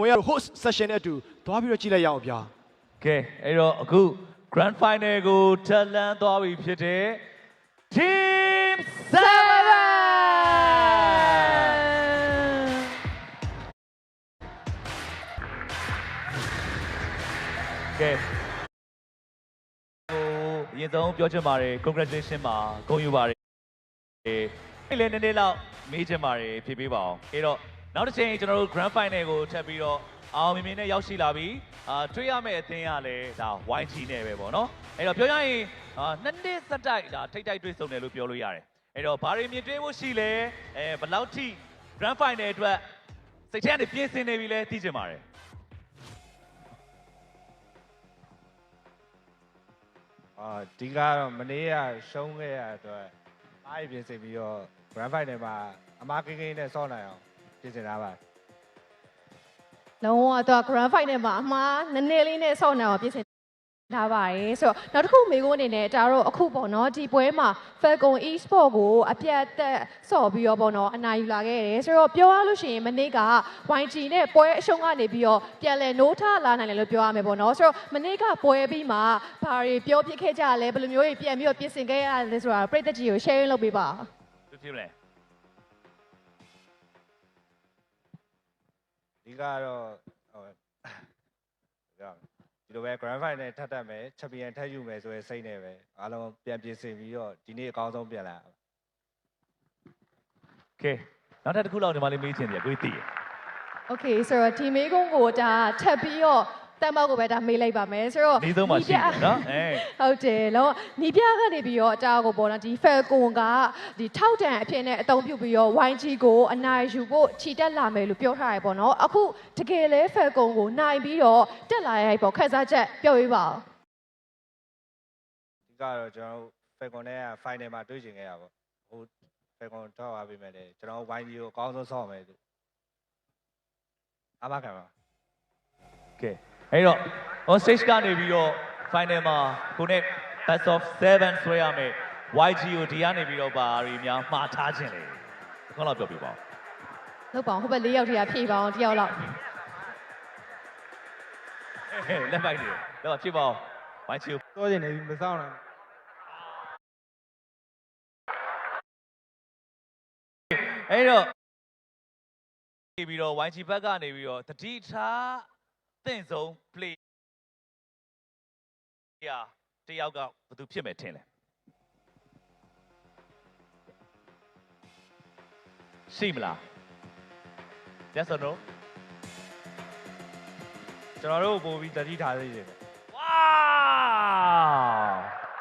ဝင်ရ host session နဲ့အတူသွားပြီးတော့ကြည့်လိုက်ရအောင်ဗျာ ကဲအဲ့တော့အခု grand final ကိုထပ်လန်းသွားပြီဖြစ်တဲ့ team 7ကဲအရင်ဆုံးပြောချင်ပါတယ် congratulation ပါဂုဏ်ယူပါတယ်အဲ့လည်းနည်းနည်းလောက်မေးချင်ပါတယ်ဖြေပေးပါအောင်အဲ့တော့နောက်တစ်ချိန်ကျွန်တော်တို့ grand final ကိုထပ်ပြီးတော့အောင်မြင်မြင်နဲ့ရောက်ရှိလာပြီတွေ့ရမယ့်အသင်းကလည်းဒါ YG နဲ့ပဲပေါ့နော်အဲ့တော့ပြောရရင်နှစ်နှစ်စက်တိုက်ဒါထိတ်တိုက်တွေ့ဆုံတယ်လို့ပြောလို့ရတယ်အဲ့တော့ဘာတွေမြင်တွေ့ဖို့ရှိလဲဘယ်လောက်ထိ grand final အတွက်စိတ်ထဲကနေပြင်ဆင်နေပြီလဲသိချင်ပါတယ်ဒီကတော့မနေ့ကရှုံးခဲ့ရအတွက်အားရပြင်ဆင်ပြီးတော့ grand final မှာအမားကိန်းကိန်းနဲ့ဆော့နိုင်အောင်ပြင်ဆင်ထားပါတယ်လုံးဝတော့ grand final မှာအမှားနည်းနည်းလေးနဲ့ဆော့နေအောင်ပြင်ဆင်ထားပါတယ်ဆိုတော့နောက်တစ်ခုမေကိုအနေနဲ့ဒါတော့အခုပေါ့နော်ဒီပွဲမှာ Falcon Esport ကိုအပြတ်သက်ဆော့ပြီးတော့ပေါ့နော်အနိုင်ယူလာခဲ့တယ်ဆိုတော့ပြောရလို့ရှိရင်မနေ့က YG နဲ့ပွဲအရှုံးကနေပြီးတော့ပြန်လည်နိုးထလာနိုင်တယ်လို့ပြောရမယ်ပေါ့နော်ဆိုတော့မနေ့ကပွဲပြီးမှဘာတွေပြောပြခဲ့ကြလဲဘယ်လိုမျိုးတွေပြန်ပြီးတော့ပြင်ဆင်ခဲ့ရလဲဆိုတာပရိသတ်ကြီးကို share လုပ်ပေးပါဖြစ်လဲဒီကတော့ဒီလိုပဲ grand final ထပ်တက်မယ် champion ထပ်ယူမယ်ဆိုရဲစိတ်နဲ့ပဲအားလုံးပြန်ပြင်ဆင်ပြီးတော့ဒီနေ့အကောင်းဆုံးပြန်လာโอเคနောက်တစ်ခုလောက်ဒီမှာလေးမေးချင်တယ်ကိုကြီးသိရ Okay ဆိုတော့ဒီမေးခွန်းကိုဒါထပ်ပြီးတော့တမ်းမောက်ကိုပဲဒါမေးလိုက်ပါမယ်ဆိုတော့ဒီသုံးပါရှိတယ်နော်ဟုတ်တယ်လောနီးပြကနေပြီးတော့အတားကိုပေါ့နော်ဒီ Falcon ကဒီထောက်တံအဖြစ်နဲ့အသုံးပြုပြီးတော့ YG ကိုအနိုင်ယူဖို့ခြိတက်လာမယ်လို့ပြောထားရပေါ့နော်အခုတကယ်လဲ Falcon ကိုနိုင်ပြီးတော့တက်လာရိုက်ပေါ့ခက်စားချက်ပြောပြပါဦးဒီကတော့ကျွန်တော်တို့ Falcon နဲ့ final မှာတွေ့ကျင်ခဲ့ရပါဟို Falcon ထောက်ပါပေးမယ်လေကျွန်တော် YG ကိုအကောင်းဆုံးဆော့မယ်လို့အားမခံပါโอเคအဲ့တော့ on stage ကနေပြီးတော့ final မှာကိုနဲ့ best of 7ဆွဲရမယ် YG ကိုဒီကနေပြီးတော့ဘာတွေများမှားထားခြင်းလဲခေါင်းလောက်ပြောပြပါဦးဟုတ်ပါဟိုဘက်၄ယောက်တည်းဖြည့်ပါအောင်တယောက်လောက်လက်ပိုက်နေတော့ဖြည့်ပါအောင် YG ကိုစိုးကျင်နေပြီမစောင့်နိုင်အဲ့တော့ပြီးတော့ YG ဘက်ကနေပြီးတော့တတိထားသင့်ဆုံး play တယောက်ကဘယ်သူဖြစ်မယ်ထင်လဲရှိမလား Yes or no ကျွန်တော်တို့ပို့ပြီးတတိထားသေးတယ် Wow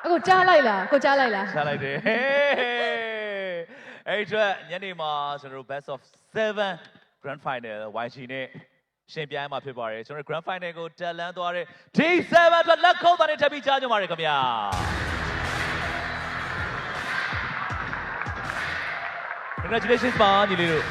အခုကြားလိုက်လားကိုကြားလိုက်လားကြားလိုက်တယ်အဲ့အတွက်ညနေမှာကျွန်တော်တို့ best of 7 grand final YG နဲ့ရှင်ပြိုင်မှာဖြစ်ပါတယ်ကျွန်တော် grand final ကိုတက်လန်းသွားတဲ့ T7 အတွက်လက်ခုပ်သားနဲ့ထပ်ပြီးကြားကြပါရစေခင်ဗျာ Congratulations ပါညီလေးတို့